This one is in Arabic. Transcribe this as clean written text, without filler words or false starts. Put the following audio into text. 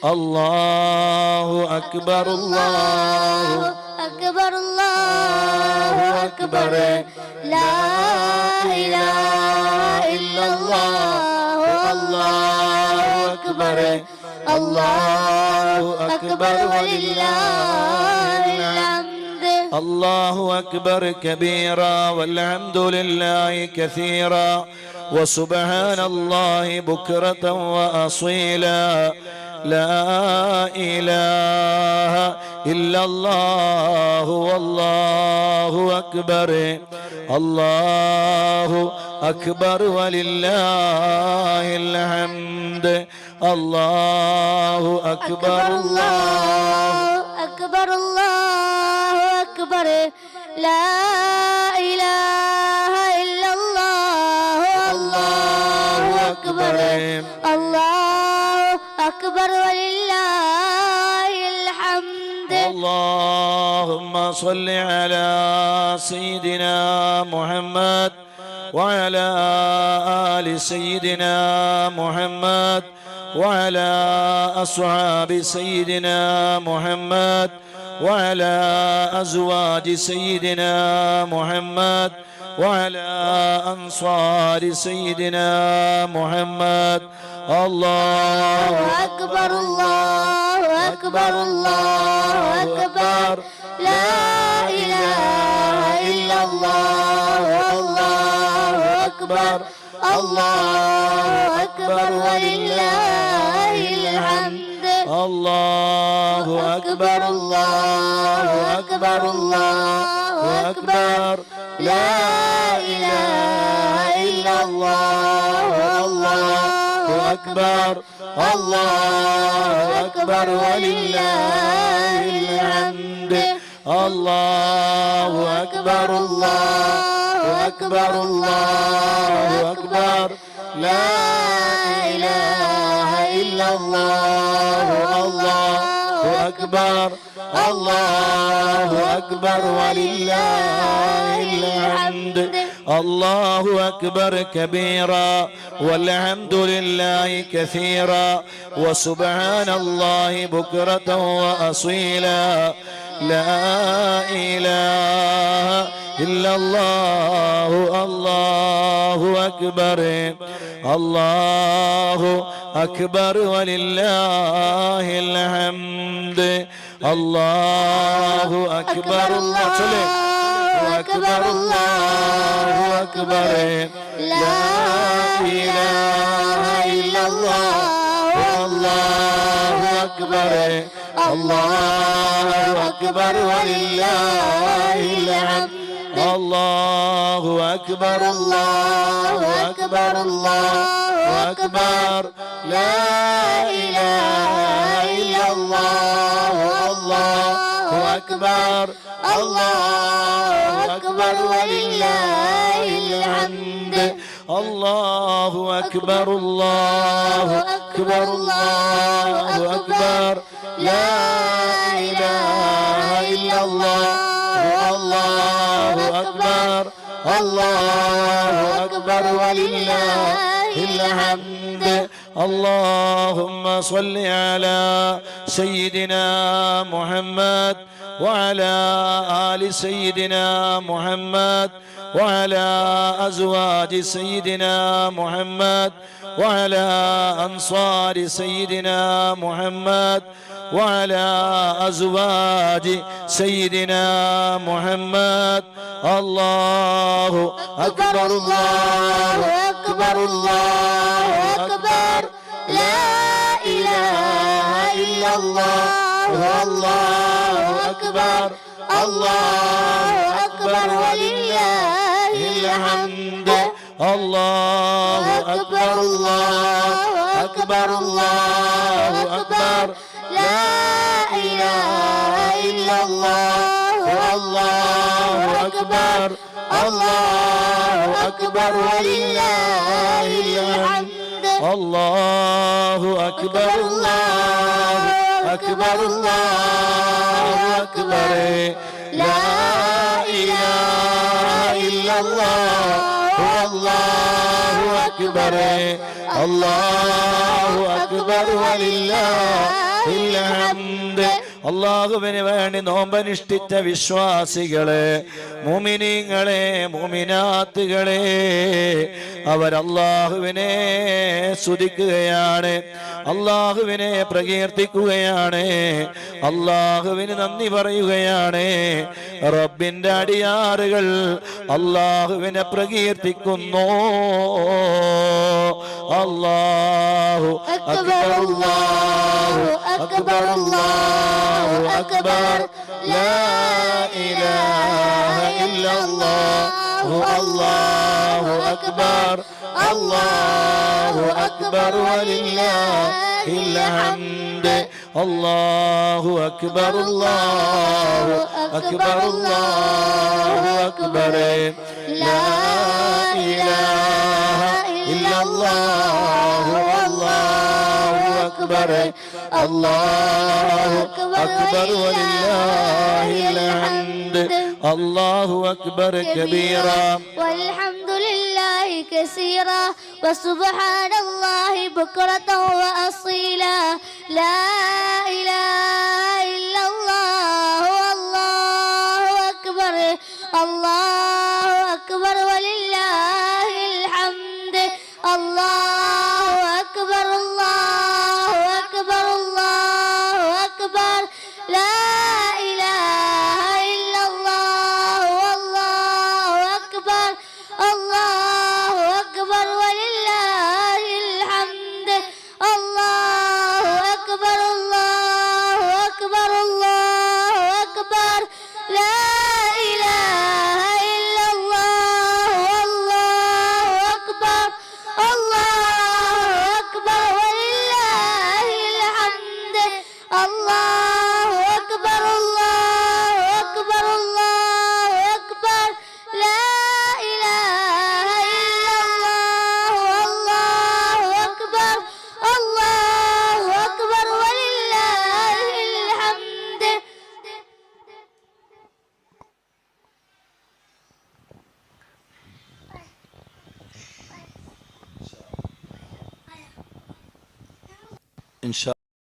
الله أكبر الله أكبر الله أكبر لا إله إلا الله الله أكبر الله أكبر ولله الحمد الله أكبر كبيرا والحمد لله كثيرا وسبحان الله بكرة وأصيلا لا إله إلا الله والله أكبر الله أكبر ولله الحمد الله أكبر الله أكبر الله أكبر لا إله إلا الله الله أكبر الله أكبر ولله الحمد اللهم صل على سيدنا محمد وعلى آل سيدنا محمد وعلى أصحاب سيدنا محمد وعلى أزواج سيدنا محمد وعلى أنصار سيدنا محمد الله أكبر الله أكبر الله أكبر لا إله إلا الله الله أكبر الله أكبر ولله الحمد الله أكبر الله أكبر الله أكبر لا إله إلا الله الله أكبر الله أكبر ولله الحمد الله أكبر الله أكبر الله أكبر لا إله إلا الله الله أكبر الله أكبر ولله الحمد الله أكبر كبيرا والحمد لله كثيرا وسبحان الله بكرة وأصيلا لا إله إلا الله الله أكبر الله أكبر ولله الحمد الله أكبر الله أكبر الله أكبر لا إله إلا الله الله أكبر الله أكبر ولله الحمد الله أكبر الله أكبر الله أكبر لا إله إلا الله الله أكبر الله أكبر ولله الحمد الله أكبر الله أكبر الله أكبر لا إله إلا الله الله أكبر الله أكبر ولله الحمد اللهم صل على سيدنا محمد وعلى آل سيدنا محمد وعلى أزواج سيدنا محمد وعلى أنصار سيدنا محمد وعلى أزواج سيدنا محمد الله أكبر الله أكبر الله أكبر لا إله إلا الله الله أكبر الله أكبر ولله الحمد الله أكبر الله أكبر الله أكبر لا إله إلا الله الله أكبر الله أكبر ولله الحمد الله أكبر الله أكبر الله أكبر لا إله إلا الله الله أكبر الله أكبر ولله الحمد അള്ളാഹുവിന് വേണ്ടി നോമ്പനുഷ്ഠിച്ച വിശ്വാസികളെ, മുഅ്മിനീങ്ങളെ, മുഅ്മിനാത്തുകളെ, അവരല്ലാഹുവിനെ സ്തുതിക്കുകയാണ്, അള്ളാഹുവിനെ പ്രകീർത്തിക്കുകയാണ്, അള്ളാഹുവിന് നന്ദി പറയുകയാണ്. റബ്ബിന്റെ അടിയാറുകൾ അള്ളാഹുവിനെ പ്രകീർത്തിക്കുന്നു. അല്ലാഹു അക്ബർ, അല്ലാഹു അക്ബർ, അല്ലാഹു അക്ബർ, ലാ ഇലാഹ ഇല്ലല്ലാഹു, അല്ലാഹു അക്ബർ, അല്ലാഹു അക്ബർ വലില്ലാഹിൽ ഹംദ്. അല്ലാഹു അക്ബർ, അല്ലാഹു അക്ബർ, അല്ലാഹു അക്ബർ, ലാ ഇലാഹ ഇല്ലല്ലാഹു, അല്ലാഹു അക്ബർ, അല്ലാഹു അക്ബർ വലില്ലാഹിൽ ഹംദ്. അല്ലാഹു അക്ബർ കബീറ വൽഹംദുലില്ലാഹി കസീറാ വസുബ്ഹാനല്ലാഹി ബുക്റതൻ വഅസീലാ. ലാ ഇലാഹ ഇല്ലല്ലാഹു, അല്ലാഹു അക്ബർ, അല്ലാഹു അക്ബർ വലില്ലാഹിൽ ഹംദ്. അല്ലാഹു അക്ബർ, അല്ലാഹു അക്ബർ, അല്ലാഹു അക്ബർ, ലാ ഇലാഹ ഇല്ലല്ലാഹു, അല്ലാഹു അക്ബർ, അല്ലാഹു അക്ബർ വലില്ലാഹിൽ ഹംദ്. അല്ലാഹു അക്ബർ, അല്ലാഹു അക്ബർ, അല്ലാഹു അക്ബർ, ലാ ഇലാഹ ഇല്ലല്ലാഹു, അല്ലാഹു അക്ബർ, അല്ലാഹു അക്ബർ വലില്ലാഹിൽ ഹംദ്. അല്ലാഹു അക്ബർ, അല്ലാഹു അക്ബർ, അല്ലാഹു അക്ബർ, ലാ ഇലാഹ ഇല്ലല്ലാഹു, അല്ലാഹു അക്ബർ, അല്ലാഹു അക്ബർ വലില്ലാഹിൽ ഹംദ്. ഇൻഷാ